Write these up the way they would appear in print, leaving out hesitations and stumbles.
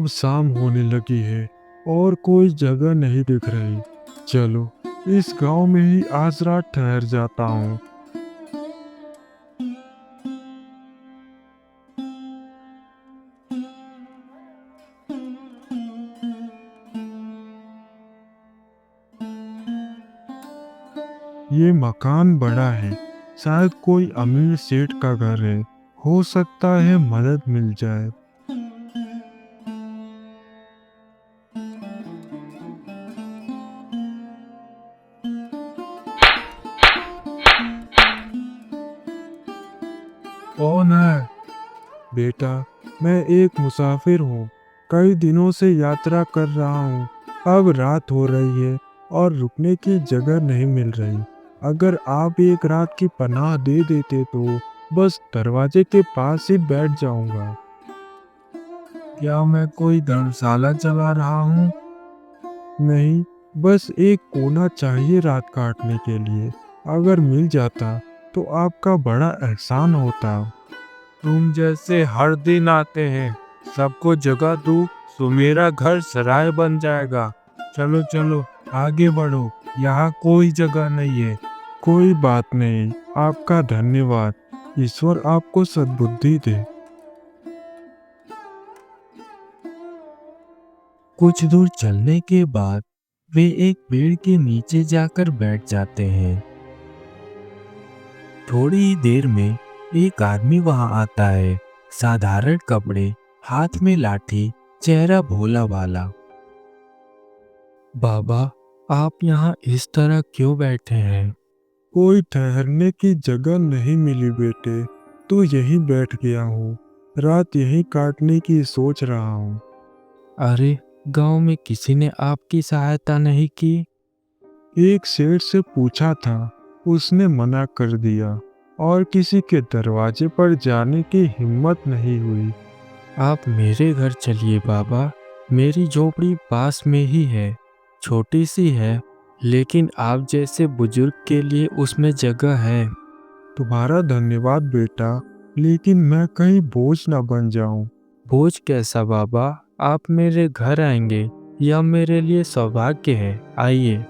अब शाम होने लगी है और कोई जगह नहीं दिख रही। चलो, इस गांव में ही आज रात ठहर जाता हूँ। ये मकान बड़ा है, शायद कोई अमीर सेठ का घर है। हो सकता है मदद मिल जाए। कौन है? बेटा, मैं एक मुसाफिर हूँ। कई दिनों से यात्रा कर रहा हूँ। अब रात हो रही है और रुकने की जगह नहीं मिल रही। अगर आप एक रात की पनाह दे देते तो बस दरवाजे के पास ही बैठ जाऊंगा। क्या मैं कोई धर्मशाला चला रहा हूँ? नहीं, बस एक कोना चाहिए रात काटने के लिए। अगर मिल जाता तो आपका बड़ा एहसान होता। तुम जैसे हर दिन आते हैं, सबको जगह दूँ तो मेरा घर सराय बन जाएगा। चलो चलो, आगे बढ़ो, यहाँ कोई जगह नहीं है। कोई बात नहीं, आपका धन्यवाद। ईश्वर आपको सद्बुद्धि दे। कुछ दूर चलने के बाद वे एक पेड़ के नीचे जाकर बैठ जाते हैं। थोड़ी ही देर में एक आदमी वहां आता है। साधारण कपड़े, हाथ में लाठी, चेहरा भोला भाला। बाबा, आप यहाँ इस तरह क्यों बैठे हैं? कोई ठहरने की जगह नहीं मिली बेटे, तो यहीं बैठ गया हूँ। रात यहीं काटने की सोच रहा हूँ। अरे, गांव में किसी ने आपकी सहायता नहीं की? एक सेठ से पूछा था, उसने मना कर दिया और किसी के दरवाजे पर जाने की हिम्मत नहीं हुई। आप मेरे घर चलिए बाबा, मेरी झोपड़ी पास में ही है। छोटी सी है, लेकिन आप जैसे बुजुर्ग के लिए उसमें जगह है। तुम्हारा धन्यवाद बेटा, लेकिन मैं कहीं बोझ न बन जाऊं। बोझ कैसा बाबा? आप मेरे घर आएंगे, यह मेरे लिए सौभाग्य है। आइए।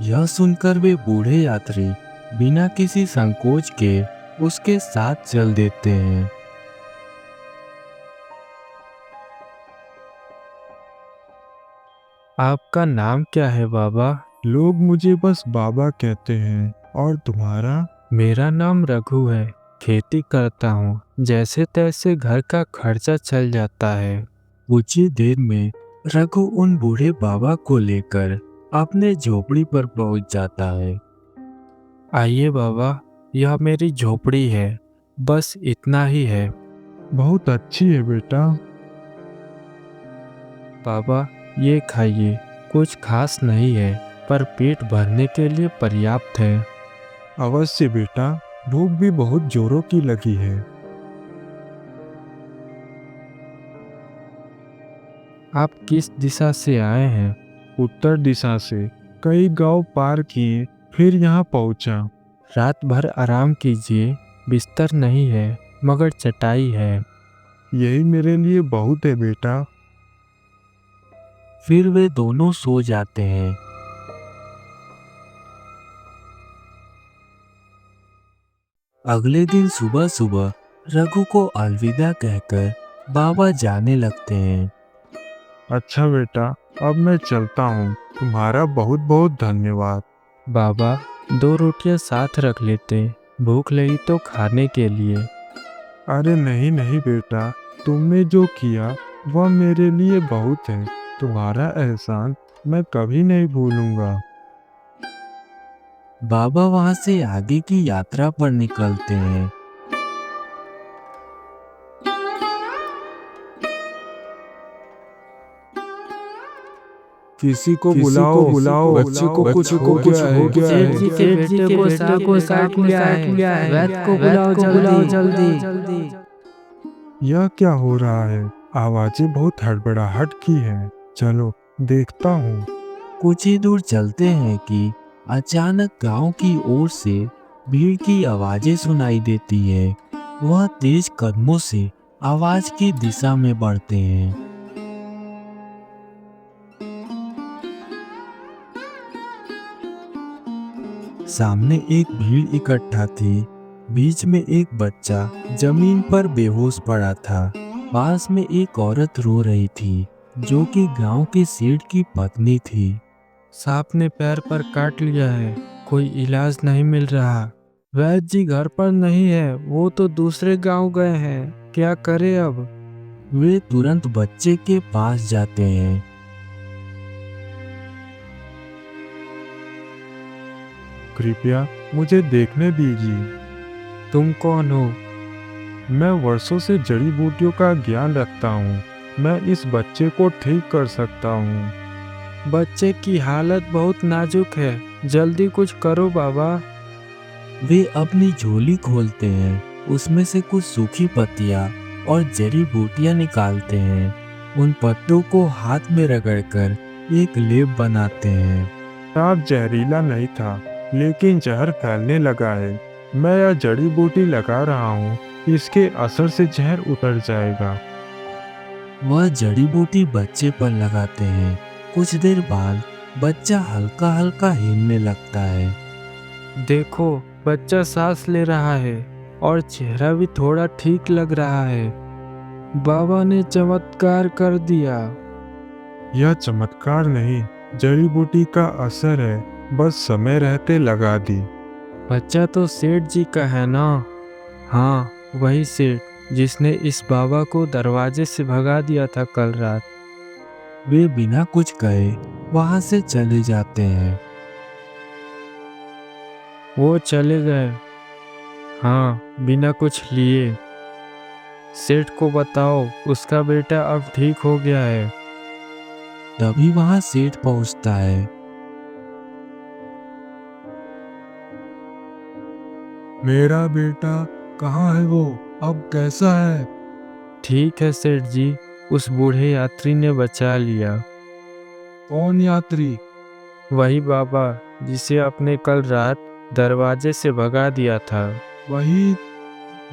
यह सुनकर वे बूढ़े यात्री बिना किसी संकोच के उसके साथ चल देते हैं। आपका नाम क्या है बाबा? लोग मुझे बस बाबा कहते हैं। और तुम्हारा? मेरा नाम रघु है। खेती करता हूँ, जैसे तैसे घर का खर्चा चल जाता है। कुछ ही देर में रघु उन बूढ़े बाबा को लेकर अपने झोपड़ी पर पहुंच जाता है। आइए बाबा, यह मेरी झोपड़ी है, बस इतना ही है। बहुत अच्छी है बेटा। बाबा, ये खाइए, कुछ खास नहीं है, पर पेट भरने के लिए पर्याप्त है। अवश्य बेटा, भूख भी बहुत जोरों की लगी है। आप किस दिशा से आए हैं? उत्तर दिशा से। कई गांव पार किए, फिर यहाँ पहुंचा। रात भर आराम कीजिए। बिस्तर नहीं है, मगर चटाई है। यही मेरे लिए बहुत है बेटा। फिर वे दोनों सो जाते हैं। अगले दिन सुबह सुबह रघु को अलविदा कहकर बाबा जाने लगते हैं। अच्छा बेटा, अब मैं चलता हूँ। तुम्हारा बहुत बहुत धन्यवाद। बाबा, 2 रोटियां साथ रख लेते, भूख लगी तो खाने के लिए। अरे नहीं नहीं बेटा, तुमने जो किया वह मेरे लिए बहुत है। तुम्हारा एहसान मैं कभी नहीं भूलूंगा। बाबा वहां से आगे की यात्रा पर निकलते हैं। किसी को बुलाओ बुलाओ, बच्चे को कुछ हो गया है। सेठ जी के बेटे को काट लिया है। वैद्य को बुलाओ जल्दी। यह क्या हो रहा है? आवाजें बहुत हड़बड़ाहट की हैं। चलो देखता हूँ। कुछ ही दूर चलते हैं कि अचानक गांव की ओर से भीड़ की आवाजें सुनाई देती है। वह तेज कदमों से आवाज की दिशा में बढ़ते हैं। सामने एक भीड़ इकट्ठा थी। बीच में एक बच्चा जमीन पर बेहोश पड़ा था। पास में एक औरत रो रही थी, जो कि गांव के सेठ की पत्नी थी। सांप ने पैर पर काट लिया है, कोई इलाज नहीं मिल रहा। वैद्य जी घर पर नहीं है, वो तो दूसरे गांव गए हैं, क्या करे अब? वे तुरंत बच्चे के पास जाते हैं। कृपया मुझे देखने दीजिए। तुम कौन हो? मैं वर्षों से जड़ी बूटियों का ज्ञान रखता हूँ। मैं इस बच्चे को ठीक कर सकता हूँ। बच्चे की हालत बहुत नाजुक है, जल्दी कुछ करो बाबा। वे अपनी झोली खोलते हैं, उसमें से कुछ सूखी पत्तियां और जड़ी बूटियां निकालते हैं। उन पत्तों को हाथ में रगड़कर एक लेप बनाते हैं। सांप जहरीला नहीं था, लेकिन जहर फैलने लगा है। मैं यह जड़ी बूटी लगा रहा हूँ, इसके असर से जहर उतर जाएगा। वह जड़ी बूटी बच्चे पर लगाते हैं। कुछ देर बाद बच्चा हल्का हल्का हिलने लगता है। देखो, बच्चा सांस ले रहा है और चेहरा भी थोड़ा ठीक लग रहा है। बाबा ने चमत्कार कर दिया। यह चमत्कार नहीं, जड़ी बूटी का असर है, बस समय रहते लगा दी। बच्चा तो सेठ जी का है ना? हाँ, वही सेठ जिसने इस बाबा को दरवाजे से भगा दिया था कल रात। वे बिना कुछ कहे वहां से चले जाते हैं। वो चले गए। हाँ, बिना कुछ लिए। सेठ को बताओ, उसका बेटा अब ठीक हो गया है। तभी वहां सेठ पहुंचता है। मेरा बेटा कहाँ है वो? अब कैसा है? ठीक है सेठ जी, उस बूढ़े यात्री ने बचा लिया। कौन यात्री? वही बाबा जिसे आपने कल रात दरवाजे से भगा दिया था। वही,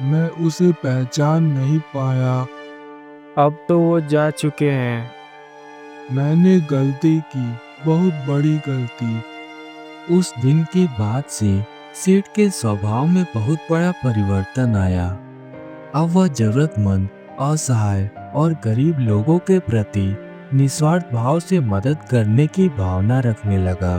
मैं उसे पहचान नहीं पाया। अब तो वो जा चुके हैं। मैंने गलती की, बहुत बड़ी गलती। उस दिन के बाद से सेठ के स्वभाव में बहुत बड़ा परिवर्तन आया। अब वह जरूरतमंद, असहाय और गरीब लोगों के प्रति निस्वार्थ भाव से मदद करने की भावना रखने लगा।